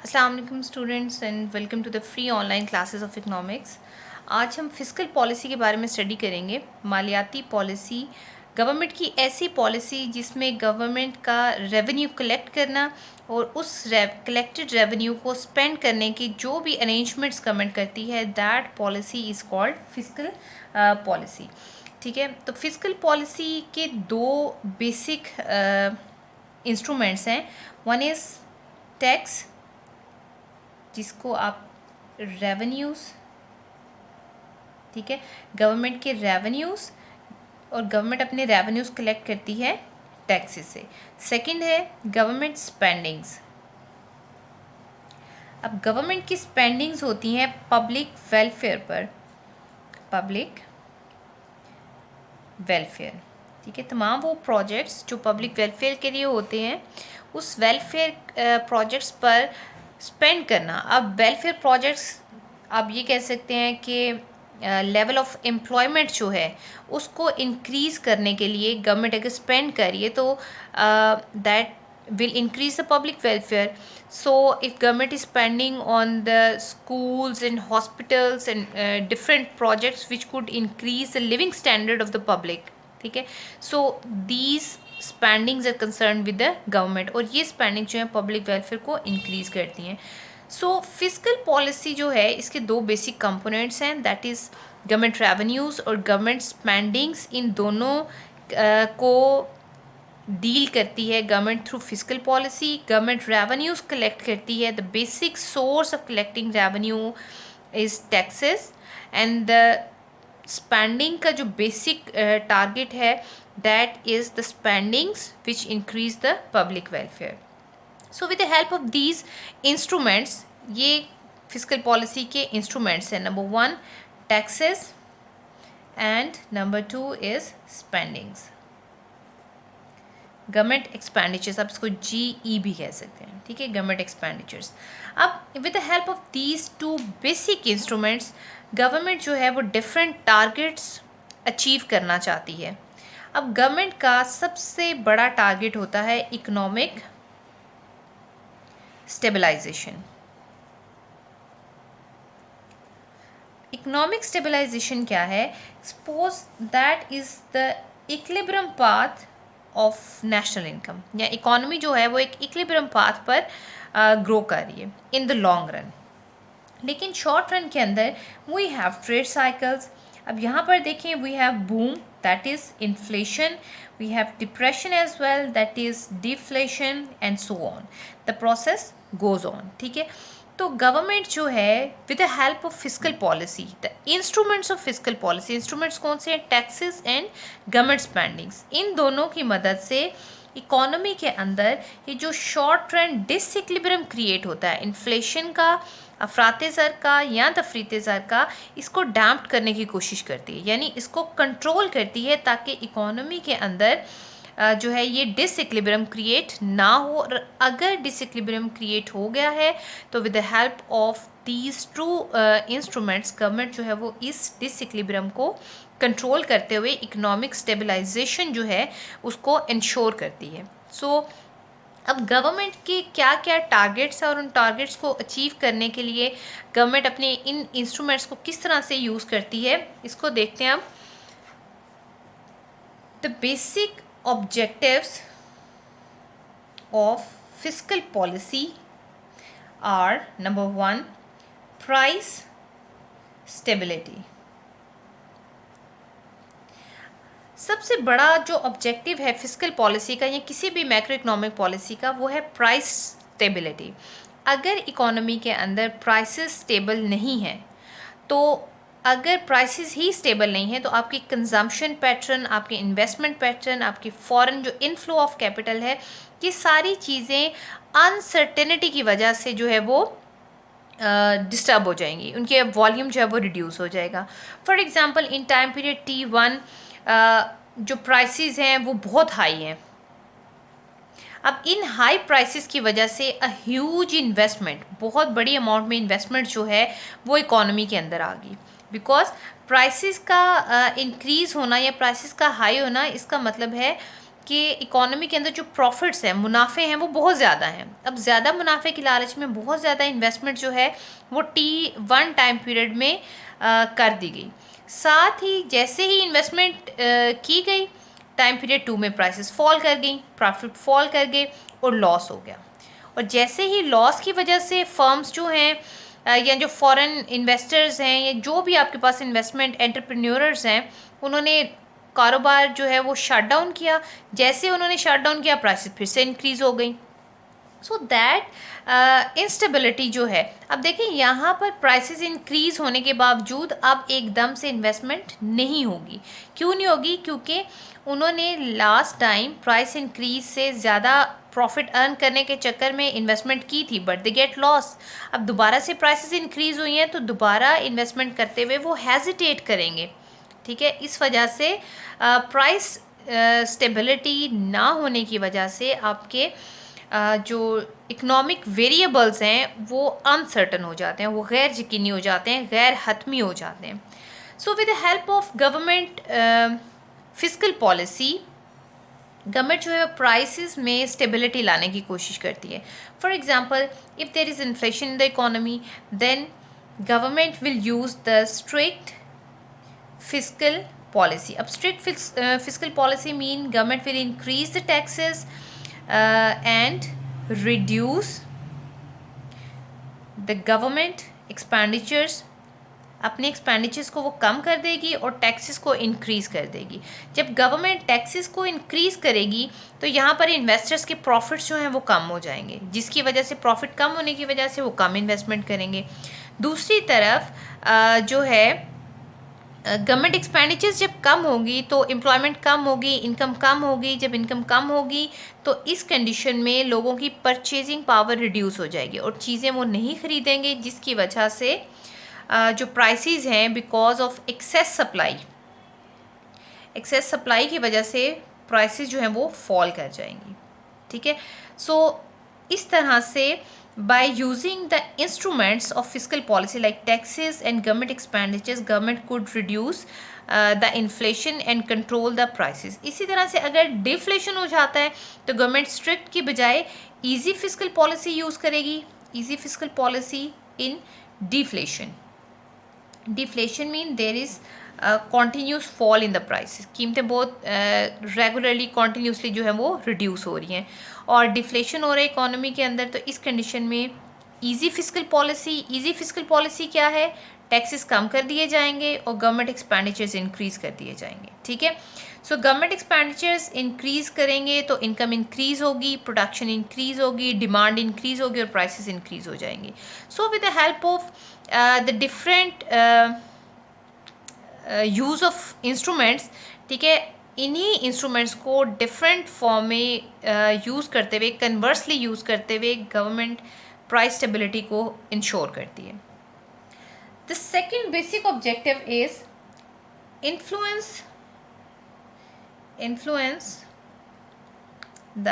अस्सलाम वालेकुम students and welcome to the free online classes of economics. आज हम फिस्कल पॉलिसी के बारे में स्टडी करेंगे। मालियाती पॉलिसी गवर्नमेंट की ऐसी पॉलिसी जिसमें गवर्नमेंट का रेवेन्यू कलेक्ट करना और उस कलेक्टेड रेवेन्यू को स्पेंड करने की जो भी अरेंजमेंट्स गवर्नमेंट करती है, that policy is called fiscal policy. ठीक है, तो फिस्कल पॉलिसी के दो बेसिक इंस्ट्रूमेंट्स हैं। वन इज़ टैक्स, जिसको आप रेवेन्यूज़, ठीक है, गवर्नमेंट के रेवेन्यूज़, और गवर्नमेंट अपने रेवेन्यूज़ कलेक्ट करती है टैक्सेस से। सेकंड है गवर्नमेंट स्पेंडिंग्स। अब गवर्नमेंट की स्पेंडिंग्स होती हैं पब्लिक वेलफेयर पर, पब्लिक वेलफेयर, ठीक है, तमाम वो प्रोजेक्ट्स जो पब्लिक वेलफेयर के लिए होते हैं, उस वेलफेयर प्रोजेक्ट्स पर स्पेंड करना। अब वेलफेयर प्रोजेक्ट्स आप ये कह सकते हैं कि लेवल ऑफ एम्प्लॉयमेंट जो है उसको इंक्रीज़ करने के लिए गवर्नमेंट अगर स्पेंड करिए तो that will increase the public welfare. So if government is spending on the schools and hospitals and different projects which could increase the living standard of the public, ठीक है, so these spendings are concerned with the government, और ये spending जो है public welfare को increase करती हैं। So fiscal policy जो है इसके दो basic components हैं, that is government revenues और government spendings। इन दोनों को डील करती है government through fiscal policy. Government revenues collect करती है, the basic source of collecting revenue is taxes, and the spending का जो बेसिक टारगेट है that is the spendings which increase the public welfare. So with the help of these instruments, ये fiscal policy के instruments हैं। Number one taxes and number two is spendings, government expenditures, आप इसको GE भी कह सकते हैं, ठीक है, गवर्नमेंट एक्सपेंडिचर्स। अब with the help of these two basic instruments government जो है वो डिफरेंट टारगेट्स अचीव करना चाहती है। अब गवर्नमेंट का सबसे बड़ा टारगेट होता है इकोनॉमिक स्टेबलाइजेशन। इकोनॉमिक स्टेबलाइजेशन क्या है? Suppose that is the equilibrium path of national income, या इकोनॉमी जो है वो एक इक्विलिब्रियम पाथ पर ग्रो कर रही है इन द लॉन्ग रन। लेकिन शॉर्ट रन के अंदर वी हैव ट्रेड साइकिल्स। अब यहाँ पर देखें, we have boom that is inflation, we have depression as well that is deflation, and so on, the process goes on, ठीक है। तो गवर्नमेंट जो है with the help of fiscal policy, the instruments of fiscal policy, instruments कौन से हैं? Taxes and government spendings. इन दोनों की मदद से इकोनॉमी के अंदर ये जो शॉर्ट रन डिसइक्विलिब्रियम क्रिएट होता है, इन्फ्लेशन का, अफराते ज़र का या तफरीते ज़र का, इसको डैम्प करने की कोशिश करती है, यानी इसको कंट्रोल करती है ताकि इकोनॉमी के अंदर जो है ये डिसइक्विलिब्रियम क्रिएट ना हो। और अगर डिसइक्विलिब्रियम क्रिएट हो गया है तो with the help of these to instruments government जो है वो इस डिसइक्विलिब्रियम को कंट्रोल करते हुए इकोनॉमिक स्टेबलाइजेशन जो है उसको इंश्योर करती है। सो अब गवर्नमेंट के क्या क्या टारगेट्स हैं और उन टारगेट्स को अचीव करने के लिए गवर्नमेंट अपने इन इंस्ट्रूमेंट्स को किस तरह से यूज़ करती है, इसको देखते हैं। अब the basic objectives of fiscal policy are number one price stability। सबसे बड़ा जो ऑब्जेक्टिव है फिस्कल पॉलिसी का या किसी भी मैक्रो इकोनॉमिक पॉलिसी का वो है प्राइस स्टेबिलिटी। अगर इकोनॉमी के अंदर प्राइसेस स्टेबल नहीं है, तो अगर प्राइसेस ही स्टेबल नहीं है तो आपकी कंजम्पशन पैटर्न, आपके इन्वेस्टमेंट पैटर्न, आपकी फॉरेन जो इनफ्लो ऑफ कैपिटल है, ये सारी चीज़ें अनसर्टेनिटी की वजह से जो है वो डिस्टर्ब हो जाएंगी, उनके वॉल्यूम जो है वो रिड्यूस हो जाएगा। For example in time period T1 जो प्राइसेस हैं वो बहुत हाई हैं। अब इन हाई प्राइसेस की वजह से अ ह्यूज इन्वेस्टमेंट, बहुत बड़ी अमाउंट में इन्वेस्टमेंट जो है वो इकोनॉमी के अंदर आ गई, बिकॉज प्राइसेस का इंक्रीज़ होना या प्राइसेस का हाई होना, इसका मतलब है आपके इकोनॉमी के अंदर जो प्रॉफिट्स हैं, मुनाफे हैं, वो बहुत ज़्यादा हैं। अब ज़्यादा मुनाफे की लालच में बहुत ज़्यादा इन्वेस्टमेंट जो है वो T1 टाइम पीरियड में कर दी गई। साथ ही जैसे ही इन्वेस्टमेंट की गई, टाइम पीरियड 2 में प्राइसेस फॉल कर गई, प्रॉफिट फॉल कर गए और लॉस हो गया। और जैसे ही लॉस की वजह से फर्म्स जो हैं या जो फॉरेन इन्वेस्टर्स हैं या जो भी आपके पास इन्वेस्टमेंट एंटरप्रेन्योर्स हैं, उन्होंने कारोबार जो है वो शट डाउन किया। जैसे उन्होंने शट डाउन किया, प्राइसेस फिर से इंक्रीज़ हो गई। सो दैट इंस्टेबिलिटी जो है, अब देखिए यहाँ पर प्राइसेस इंक्रीज़ होने के बावजूद अब एकदम से इन्वेस्टमेंट नहीं होगी। क्यों नहीं होगी? क्योंकि उन्होंने लास्ट टाइम प्राइस इंक्रीज से ज़्यादा प्रॉफिट अर्न करने के चक्कर में इन्वेस्टमेंट की थी, बट दे गेट लॉस। अब दोबारा से प्राइसेस इंक्रीज़ हुई हैं तो दोबारा इन्वेस्टमेंट करते हुए वो हेजिटेट करेंगे। ठीक है, इस वजह से प्राइस स्टेबिलिटी ना होने की वजह से आपके जो इकोनॉमिक वेरिएबल्स हैं वो अनसर्टन हो जाते हैं, वो गैर यकीनी हो जाते हैं, गैर हतमी हो जाते हैं। So with the help of government fiscal policy, government जो है प्राइसेस में स्टेबिलिटी लाने की कोशिश करती है। For example, if there is inflation in the economy, then government will use the strict fiscal policy. अब strict fiscal policy mean government will increase the taxes and reduce the government expenditures। अपने expenditures को वो कम कर देगी और taxes को increase कर देगी। जब गवर्नमेंट टैक्सेस को इंक्रीज़ करेगी तो यहाँ पर इन्वेस्टर्स के प्रॉफिट्स जो हैं वो कम हो जाएंगे, जिसकी वजह से प्रॉफिट कम होने की वजह से वो कम इन्वेस्टमेंट करेंगे। दूसरी तरफ जो है गवर्नमेंट एक्सपेंडिचर्स जब कम होगी तो एम्प्लॉयमेंट कम होगी, इनकम कम होगी। जब इनकम कम होगी तो इस कंडीशन में लोगों की परचेजिंग पावर रिड्यूस हो जाएगी और चीज़ें वो नहीं ख़रीदेंगे, जिसकी वजह से जो प्राइसेस हैं बिकॉज ऑफ एक्सेस सप्लाई की वजह से प्राइसेस जो हैं वो फॉल कर जाएंगी। ठीक है, सो इस तरह से by using the instruments of fiscal policy like taxes and government expenditures, government could reduce the inflation and control the prices। इसी तरह से अगर डिफ्लेशन हो जाता है तो गवर्नमेंट स्ट्रिक्ट की बजाय easy fiscal policy यूज़ करेगी। easy fiscal policy in deflation। deflation mean there is continuous fall in the prices. कीमतें बहुत रेगुलरली कॉन्टीन्यूसली जो है वो रिड्यूस हो रही हैं और डिफ्लेशन हो रहा है इकोनॉमी के अंदर। तो इस कंडीशन में इजी फिस्कल पॉलिसी क्या है? टैक्सेस कम कर दिए जाएंगे और गवर्नमेंट एक्सपेंडिचर्स इंक्रीज़ कर दिए जाएंगे। ठीक है, सो गवर्नमेंट एक्सपेंडिचर्स इंक्रीज़ करेंगे तो इनकम इंक्रीज़ होगी, प्रोडक्शन इंक्रीज़ होगी, डिमांड इंक्रीज़ होगी और प्राइसेस इंक्रीज़ हो जाएंगी। So with the help of the different use of instruments, ठीक है, इन्हीं इंस्ट्रूमेंट्स को डिफरेंट फॉर्म में यूज़ करते हुए, कन्वर्सली यूज़ करते हुए गवर्नमेंट प्राइस स्टेबिलिटी को इंश्योर करती है। The second basic objective is influence the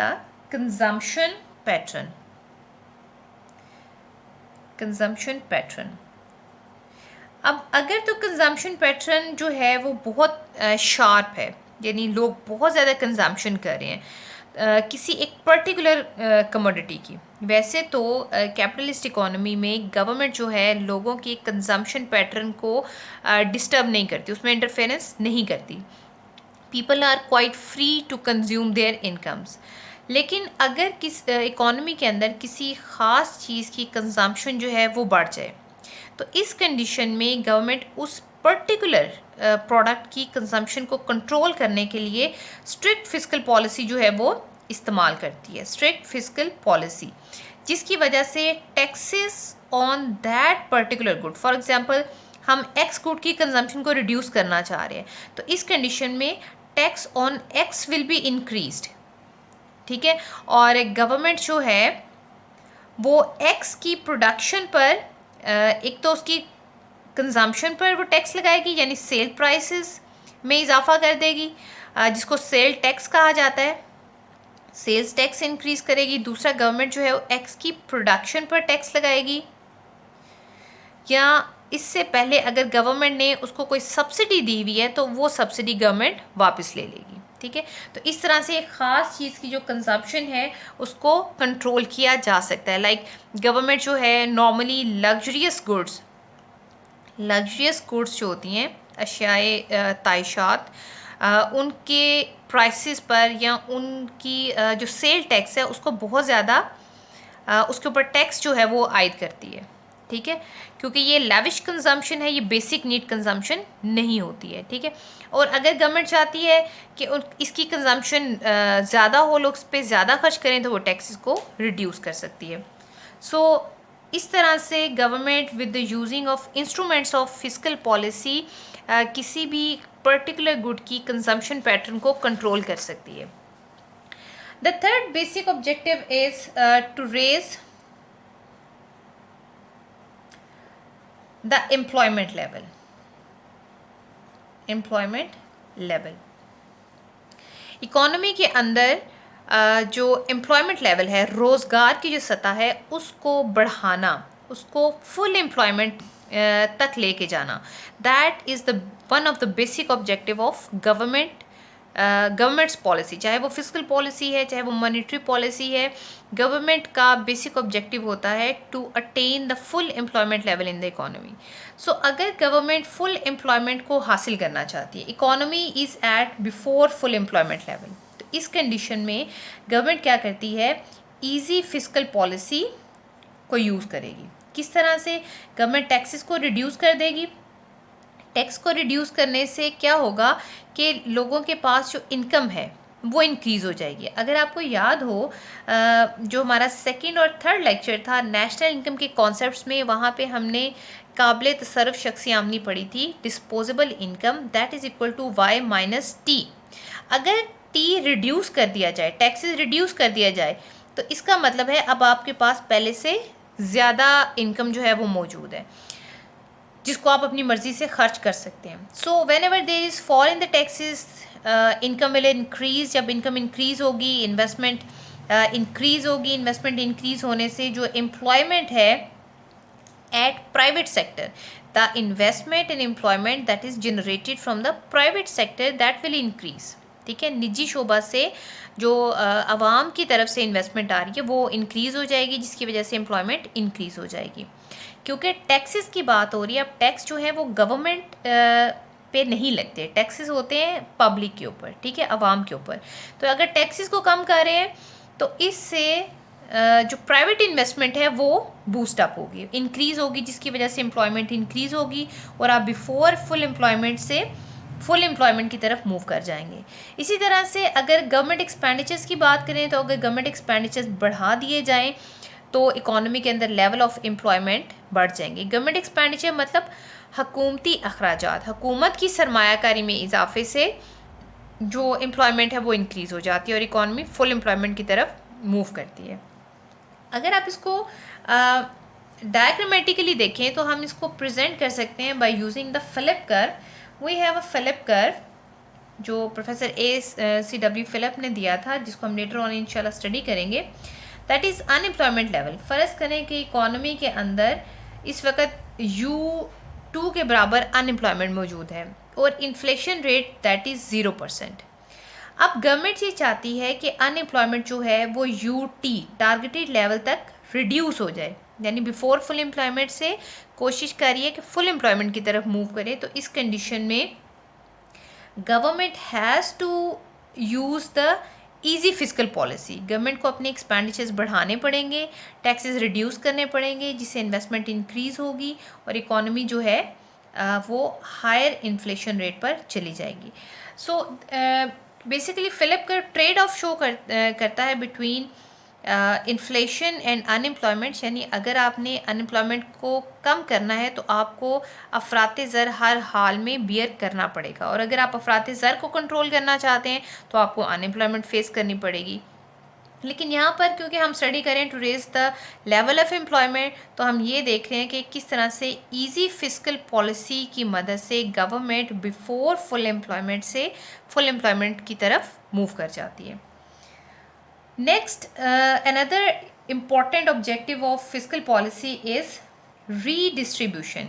consumption pattern. अब अगर तो कंजम्पशन पैटर्न जो है वो बहुत शार्प है, यानी लोग बहुत ज़्यादा कंजम्पशन कर रहे हैं किसी एक पर्टिकुलर कमोडिटी की। वैसे तो कैपिटलिस्ट इकोनॉमी में गवर्नमेंट जो है लोगों के कंजम्पशन पैटर्न को डिस्टर्ब नहीं करती, उसमें इंटरफेरेंस नहीं करती। People are quite free to consume their incomes. लेकिन अगर किस इकोनॉमी के अंदर किसी ख़ास चीज़ की कंजम्पशन जो है वो बढ़ जाए तो इस कंडीशन में गवर्नमेंट उस पर्टिकुलर प्रोडक्ट की कंजम्पशन को कंट्रोल करने के लिए स्ट्रिक्ट फिस्कल पॉलिसी जो है वो इस्तेमाल करती है। स्ट्रिक्ट फिस्कल पॉलिसी जिसकी वजह से taxes on that particular good, for example हम एक्स गुड की कंजम्पशन को रिड्यूस करना चाह रहे हैं तो इस कंडीशन में tax on x will be increased. ठीक है, और गवर्नमेंट जो है वो एक्स की प्रोडक्शन पर एक तो उसकी कंजम्पशन पर वो टैक्स लगाएगी, यानी सेल प्राइसेस में इजाफा कर देगी, जिसको सेल टैक्स कहा जाता है। सेल्स टैक्स इंक्रीज़ करेगी। दूसरा, गवर्नमेंट जो है वो एक्स की प्रोडक्शन पर टैक्स लगाएगी, या इससे पहले अगर गवर्नमेंट ने उसको कोई सब्सिडी दी हुई है तो वो सब्सिडी गवर्नमेंट वापस ले लेगी। ठीक है। तो इस तरह से एक ख़ास चीज़ की जो कंजप्शन है उसको कंट्रोल किया जा सकता है। लाइक गवर्नमेंट जो है नॉर्मली लग्जरियस गुड्स जो होती हैं, अशियाए तायशात, उनके प्राइसेस पर या उनकी जो सेल टैक्स है उसको बहुत ज़्यादा उसके ऊपर टैक्स जो है वो आयद करती है, ठीक है, क्योंकि ये लेविश कंजम्पशन है, ये बेसिक नीड कंजम्पशन नहीं होती है, ठीक है। और अगर गवर्नमेंट चाहती है कि इसकी कंजम्पशन ज़्यादा हो, लोग इस पर ज़्यादा खर्च करें, तो वो टैक्सेस को रिड्यूस कर सकती है। सो इस तरह से government with the using of instruments of fiscal policy किसी भी पर्टिकुलर गुड की कंजम्पशन पैटर्न को कंट्रोल कर सकती है। The third basic objective is to raise the employment level. Economy के अंदर जो एम्प्लॉयमेंट लेवल है, रोज़गार की जो सतह है उसको बढ़ाना, उसको फुल एम्प्लॉयमेंट तक लेके जाना, that is the one of the basic objective of governments policy, चाहे वो फिस्कल पॉलिसी है, चाहे वो मॉनेटरी पॉलिसी है। गवर्नमेंट का बेसिक ऑब्जेक्टिव होता है to attain the full employment level in the economy. So अगर गवर्नमेंट फुल एम्प्लॉयमेंट को हासिल करना चाहती है, economy is at before full employment level, तो इस कंडीशन में गवर्नमेंट क्या करती है, ईजी फिस्कल पॉलिसी को यूज़ करेगी। किस तरह से? गवर्नमेंट टैक्सेस को रिड्यूस कर देगी। टैक्स को रिड्यूस करने से क्या होगा कि लोगों के पास जो इनकम है वो इंक्रीज़ हो जाएगी। अगर आपको याद हो जो हमारा सेकंड और थर्ड लेक्चर था नेशनल इनकम के कॉन्सेप्ट्स में, वहाँ पे हमने काबिल तसर्रुफ़ शख्सी आमदनी पढ़ी थी, disposable income that is equal to Y minus T. अगर टी रिड्यूस कर दिया जाए, टैक्सेस रिड्यूस कर दिया जाए, तो इसका मतलब है अब आपके पास पहले से ज़्यादा इनकम जो है वो मौजूद है, जिसको आप अपनी मर्ज़ी से खर्च कर सकते हैं। So whenever there is fall in the taxes, income will increase. जब इनकम इंक्रीज़ होगी, इन्वेस्टमेंट इंक्रीज़ होगी। इन्वेस्टमेंट इंक्रीज़ होने से जो एम्प्लॉयमेंट है at private sector, the investment in employment that is generated from the private sector that will increase, ठीक है। निजी शोबा से जो आवाम की तरफ से इन्वेस्टमेंट आ रही है वो इंक्रीज़ हो जाएगी, जिसकी वजह से एम्प्लॉयमेंट इंक्रीज़ हो जाएगी। क्योंकि टैक्सेस की बात हो रही है, अब टैक्स जो है वो गवर्नमेंट पे नहीं लगते, टैक्सेस होते हैं पब्लिक के ऊपर, ठीक है, आवाम के ऊपर। तो अगर टैक्सेस को कम कर रहे हैं तो इससे जो प्राइवेट इन्वेस्टमेंट है वो बूस्ट अप होगी, इंक्रीज़ होगी, जिसकी वजह से एम्प्लॉयमेंट इंक्रीज़ होगी और आप बिफोर फुल एम्प्लॉयमेंट से फुल एम्प्लॉयमेंट की तरफ मूव कर जाएंगे। इसी तरह से अगर गवर्नमेंट एक्सपेंडिचर्स की बात करें, तो अगर गवर्नमेंट एक्सपेंडिचर्स बढ़ा दिए जाएँ तो इकोनॉमी के अंदर लेवल ऑफ एम्प्लॉयमेंट बढ़ जाएंगे। गवर्नमेंट एक्सपेंडिचर मतलब हुकूमती अखराजात, हुकूमत की सरमायाकारी में इजाफे से जो एम्प्लॉयमेंट है वो इंक्रीज़ हो जाती है और इकोनॉमी फुल एम्प्लॉयमेंट की तरफ मूव करती है। अगर आप इसको डायग्रामेटिकली देखें तो हम इसको प्रेजेंट कर सकते हैं by using the Phillip curve. We have a Phillip curve जो प्रोफेसर A.C.W. फिलिप ने दिया था, जिसको हम लेटर ऑन इंशाल्लाह स्टडी करेंगे। That is unemployment level. फ़र्ज़ करें कि इकॉनमी के अंदर इस वक्त U2 के बराबर अनएम्प्लॉयमेंट मौजूद है और इन्फ्लेशन रेट दैट इज़ 0%। अब गवर्नमेंट ये चाहती है कि अनएम्प्लॉयमेंट जो है वो UT टारगेटेड लेवल तक रिड्यूस हो जाए, यानी बिफोर फुल एम्प्लॉयमेंट से कोशिश करिए कि फुल एम्प्लॉयमेंट की तरफ मूव करें। तो इस कंडीशन में government has to use the easy physical policy. Government को अपने एक्सपेंडिचर्स बढ़ाने पड़ेंगे, टैक्सेस रिड्यूस करने पड़ेंगे, जिससे इन्वेस्टमेंट इंक्रीज़ होगी और इकोनॉमी जो है वो हायर इन्फ्लेशन रेट पर चली जाएगी। सो बेसिकली फिलिप का ट्रेड ऑफ शो करता है बिटवीन इन्फ्लेशन एंड अनएम्प्लॉयमेंट, यानी अगर आपने अनएम्प्लॉयमेंट को कम करना है तो आपको अफरात ज़र हर हाल में बियर करना पड़ेगा, और अगर आप अफरात ज़र को कंट्रोल करना चाहते हैं तो आपको अनएम्प्लॉयमेंट फेस करनी पड़ेगी। लेकिन यहाँ पर क्योंकि हम स्टडी करें to raise the level of employment, तो हम ये देख रहे हैं कि किस तरह से ईजी फिस्कल पॉलिसी की मदद से गवर्नमेंट बिफोर फुल एम्प्लॉयमेंट से फुल एम्प्लॉयमेंट की तरफ मूव कर जाती है। Next, another important objective of fiscal policy is redistribution.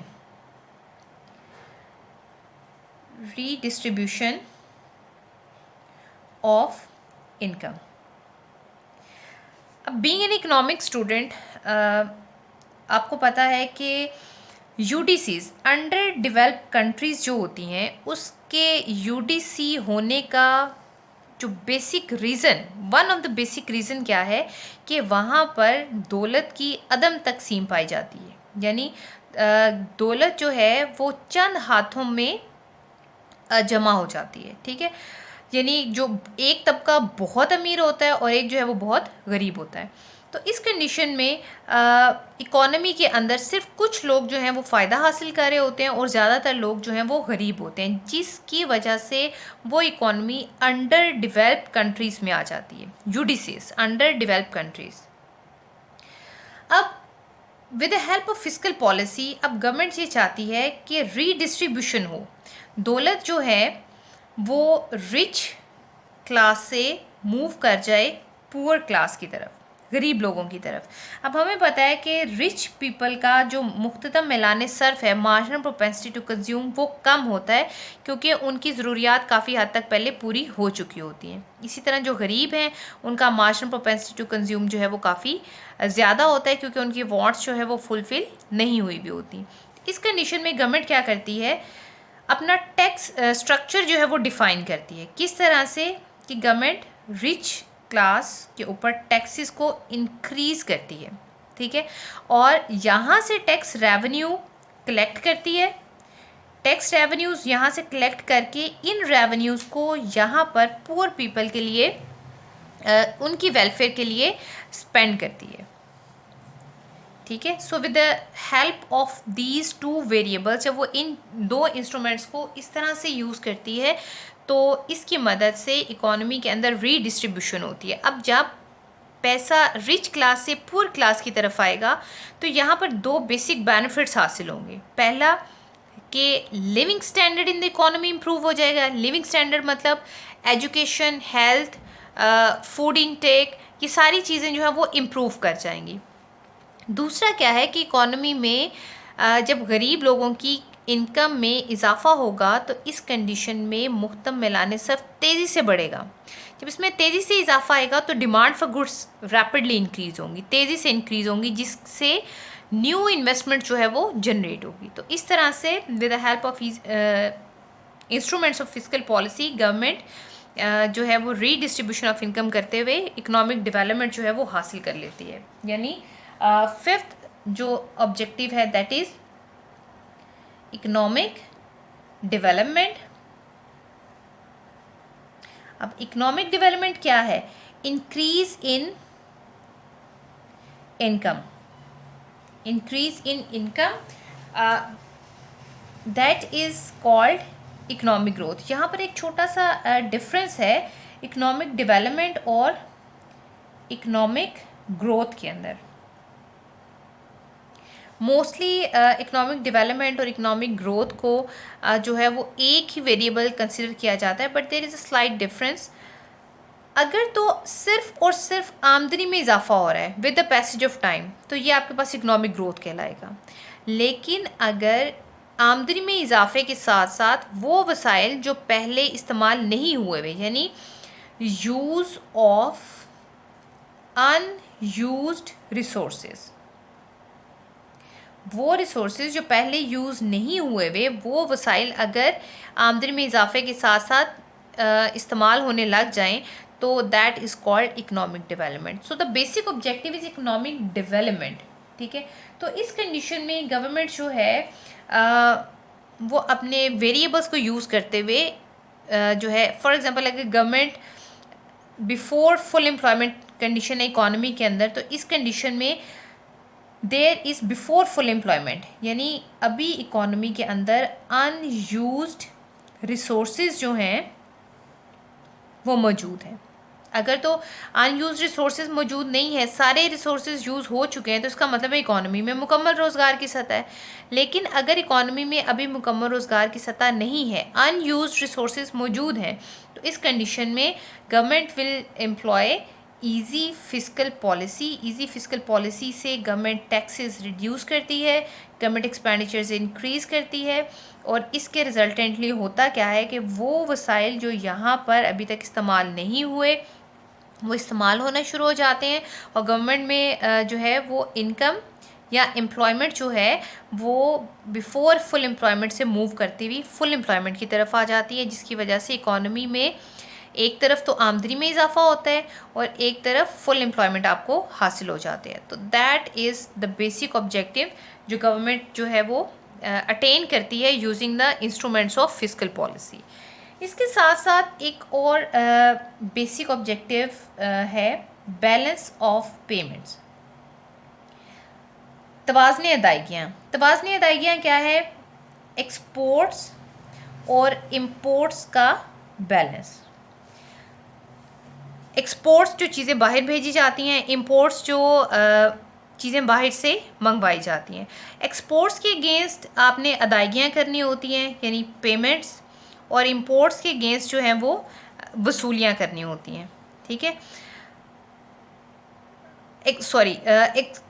Redistribution of income. अब बीइंग एन इकोनॉमिक स्टूडेंट आपको पता है कि यूडीसीज अंडर डेवलप्ड कंट्रीज़ जो होती हैं उसके यूडीसी होने का जो basic reason, one of the basic reason क्या है कि वहाँ पर दौलत की अदम तकसीम पाई जाती है। यानी दौलत जो है वो चंद हाथों में जमा हो जाती है। ठीक है, यानी जो एक तबका बहुत अमीर होता है और एक जो है वो बहुत गरीब होता है। तो इस कंडीशन में इकोनॉमी के अंदर सिर्फ कुछ लोग जो हैं वो फ़ायदा हासिल कर रहे होते हैं और ज़्यादातर लोग जो हैं वो गरीब होते हैं, जिसकी वजह से वो इकोनॉमी अंडर डेवलप्ड कंट्रीज़ में आ जाती है, यूडीसीज अंडर डेवलप्ड कंट्रीज़। अब with the help of fiscal policy अब गवर्नमेंट ये चाहती है कि रीडिस्ट्रीब्यूशन हो, दौलत जो है वो रिच क्लास से मूव कर जाए पुअर क्लास की तरफ, गरीब लोगों की तरफ। अब हमें पता है कि रिच पीपल का जो मुख्तदम मिलाने सर्फ है, मार्जिनल प्रोपेंसिटी टू कंज्यूम, वो कम होता है क्योंकि उनकी ज़रूरियात काफ़ी हद तक पहले पूरी हो चुकी होती हैं। इसी तरह जो गरीब हैं उनका मार्जिनल प्रोपेंसिटी टू कंज्यूम जो है वो काफ़ी ज़्यादा होता है क्योंकि उनकी वांट्स जो है वो फुलफ़िल नहीं हुई भी होती। इस कंडीशन में गवर्नमेंट क्या करती है, अपना टैक्स स्ट्रक्चर जो है वो डिफ़ाइन करती है। किस तरह से कि गवर्नमेंट रिच क्लास के ऊपर टैक्सेस को इंक्रीज़ करती है। ठीक है, और यहाँ से टैक्स रेवेन्यू कलेक्ट करती है। टैक्स रेवेन्यूज़ यहाँ से कलेक्ट करके इन रेवेन्यूज़ को यहाँ पर पुअर पीपल के लिए उनकी वेलफेयर के लिए स्पेंड करती है। ठीक है, so with the help of these two variables, जब वो इन दो इंस्ट्रूमेंट्स को इस तरह से यूज़ करती है तो इसकी मदद से इकोनॉमी के अंदर रीडिस्ट्रीब्यूशन होती है। अब जब पैसा रिच क्लास से पुअर क्लास की तरफ आएगा तो यहाँ पर दो बेसिक बेनिफिट्स हासिल होंगे। पहला कि living standard in the economy improve हो जाएगा। लिविंग स्टैंडर्ड मतलब एजुकेशन, हेल्थ, फूड इनटेक, ये सारी चीज़ें जो है वो इम्प्रूव कर जाएंगी। दूसरा क्या है कि इकोनॉमी में जब गरीब लोगों की इनकम में इजाफा होगा तो इस कंडीशन में मुख्तम मिलाने सिर्फ तेज़ी से बढ़ेगा। जब इसमें तेज़ी से इजाफा आएगा तो demand for goods rapidly increase होंगी, तेज़ी से इंक्रीज़ होंगी, जिससे न्यू इन्वेस्टमेंट जो है वो जनरेट होगी। तो इस तरह से with the help of instruments of fiscal policy government जो है वो रीडिस्ट्रीब्यूशन ऑफ इनकम करते हुए इकोनॉमिक डेवलपमेंट जो है वो हासिल कर लेती है। यानी फिफ्थ जो ऑब्जेक्टिव है दैट इज़ इकोनॉमिक डेवलपमेंट। अब इकोनॉमिक डेवलपमेंट क्या है, increase in income, increase in income that is called economic growth. यहाँ पर एक छोटा सा डिफरेंस है इकोनॉमिक डेवलपमेंट और इकोनॉमिक ग्रोथ के अंदर। मोस्टली इकोनॉमिक डेवलपमेंट और इकोनॉमिक ग्रोथ को जो है वो एक ही वेरिएबल कंसिडर किया जाता है, but there is a slight difference. अगर तो सिर्फ और सिर्फ आमदनी में इजाफा हो रहा है with the passage of time तो ये आपके पास इकोनॉमिक ग्रोथ कहलाएगा। लेकिन अगर आमदनी में इजाफे के साथ साथ वो वसाइल जो पहले इस्तेमाल नहीं हुए हुए, यानी यूज़ ऑफ अनयूज्ड रिसोर्सेज, वो रिसोर्सेज जो पहले यूज़ नहीं हुए हुए वो वसाइल अगर आमदनी में इजाफे के साथ साथ इस्तेमाल होने लग जाएं तो that is called economic development. So the basic objective is economic development. ठीक है, तो इस कंडीशन में गवर्नमेंट जो है वो अपने वेरिएबल्स को यूज़ करते हुए जो है, फॉर एग्जांपल अगर government before full employment condition है इकोनॉमी के अंदर, तो इस कंडीशन में there is before full employment, यानी अभी इकोनॉमी के अंदर अनयूज्ड रिसोर्सेज जो हैं वो मौजूद हैं। अगर तो अनयूज्ड रिसोर्सेज मौजूद नहीं है, सारे रिसोर्सेज यूज़ हो चुके हैं, तो इसका मतलब है इकोनॉमी में मुकम्मल रोज़गार की सतह है। लेकिन अगर इकोनॉमी में अभी मुकम्मल रोज़गार की सतह नहीं है, अनयूज्ड रिसोर्सेज मौजूद हैं, तो इस कंडीशन में government will employ easy fiscal policy से गवर्नमेंट टैक्सेस रिड्यूस करती है, गवर्नमेंट एक्सपेंडिचर्स इंक्रीज़ करती है, और इसके रिजल्टेंटली होता क्या है कि वो वसाइल जो यहाँ पर अभी तक इस्तेमाल नहीं हुए वो इस्तेमाल होना शुरू हो जाते हैं, और गवर्नमेंट में जो है वो इनकम या एम्प्लॉयमेंट जो है वो बिफोर फुल एम्प्लॉयमेंट से मूव करती हुई फुल एम्प्लॉयमेंट की तरफ आ जाती है, जिसकी वजह से इकॉनमी में एक तरफ तो आमदनी में इजाफा होता है और एक तरफ फुल एम्प्लॉयमेंट आपको हासिल हो जाते हैं। तो that is the basic objective जो गवर्नमेंट जो है वो अटेन करती है using the instruments of fiscal policy. इसके साथ साथ एक और बेसिक ऑब्जेक्टिव है बैलेंस ऑफ पेमेंट्स, तवाज़ुन अदायगियाँ क्या है? एक्सपोर्ट्स और इंपोर्ट्स का बैलेंस। एक्सपोर्ट्स जो चीज़ें बाहर भेजी जाती हैं, इंपोर्ट्स जो चीज़ें बाहर से मंगवाई जाती हैं। एक्सपोर्ट्स के अगेंस्ट आपने अदायगियाँ करनी होती हैं यानी पेमेंट्स, और इंपोर्ट्स के अगेंस्ट जो हैं वो वसूलियाँ करनी होती हैं। ठीक है,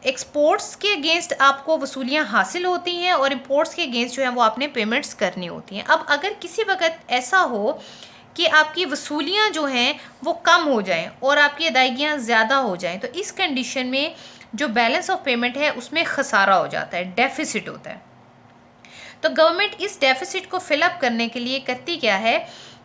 एक्सपोर्ट्स के अगेंस्ट आपको वसूलियाँ हासिल होती हैं और इंपोर्ट्स के अगेंस्ट जो है वो आपने पेमेंट्स करनी होती हैं। अब अगर किसी वक्त ऐसा हो कि आपकी वसूलियाँ जो हैं वो कम हो जाएं और आपकी अदायगियाँ ज़्यादा हो जाएं, तो इस कंडीशन में जो बैलेंस ऑफ पेमेंट है उसमें खसारा हो जाता है, डेफिसिट होता है। तो गवर्नमेंट इस डेफिसिट को फिलअप करने के लिए करती क्या है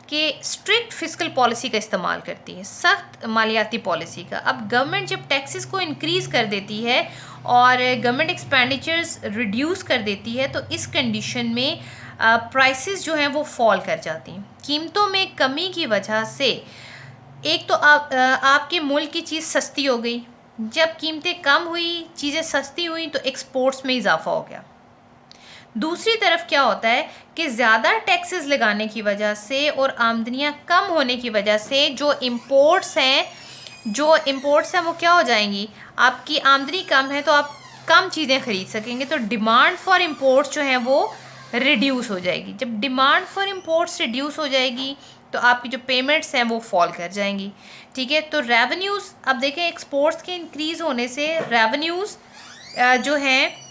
कि स्ट्रिक्ट फिस्कल पॉलिसी का इस्तेमाल करती है, सख्त मालियाती पॉलिसी का। अब गवर्नमेंट जब टैक्सेस को इंक्रीज़ कर देती है और गवर्नमेंट एक्सपेंडिचर्स रिड्यूस कर देती है, तो इस कंडीशन में प्राइसेस जो हैं वो फॉल कर जाती हैं। कीमतों में कमी की वजह से एक तो आपके मुल्क की चीज़ सस्ती हो गई, जब कीमतें कम हुई, चीज़ें सस्ती हुई, तो एक्सपोर्ट्स में इजाफा हो गया। दूसरी तरफ क्या होता है कि ज़्यादा टैक्सेस लगाने की वजह से और आमदनियाँ कम होने की वजह से जो इम्पोर्ट्स हैं वो क्या हो जाएंगी, आपकी आमदनी कम है तो आप कम चीज़ें ख़रीद सकेंगे, तो डिमांड फॉर इम्पोर्ट्स जो हैं वो रिड्यूस हो जाएगी। जब डिमांड फॉर इम्पोर्ट्स रिड्यूस हो जाएगी तो आपकी जो पेमेंट्स हैं वो फॉल कर जाएंगी। ठीक है, तो रेवेन्यूज़, अब देखें एक्सपोर्ट्स के इंक्रीज़ होने से रेवेन्यूज़ जो हैं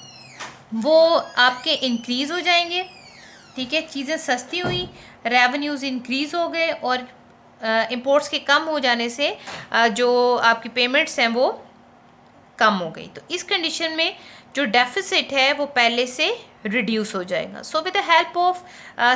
वो आपके इंक्रीज़ हो जाएंगे। ठीक है, चीज़ें सस्ती हुई, रेवेन्यूज़ इंक्रीज़ हो गए, और इंपोर्ट्स के कम हो जाने से जो आपकी पेमेंट्स हैं वो कम हो गई। तो इस कंडीशन में जो डेफिसिट है वो पहले से रिड्यूस हो जाएगा। So with the help of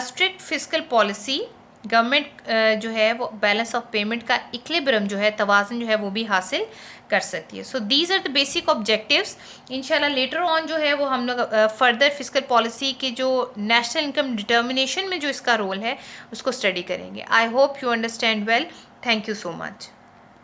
strict fiscal policy government जो है वो बैलेंस ऑफ पेमेंट का इक्विलिब्रियम जो है, तवाज़ुन जो है वो भी हासिल कर सकती है। So these are the basic objectives. इंशाल्लाह लेटर ऑन जो है वो हम लोग फर्दर फिस्कल पॉलिसी के जो नेशनल इनकम डिटर्मिनेशन में जो इसका रोल है उसको स्टडी करेंगे। I hope you understand well. Thank you so much.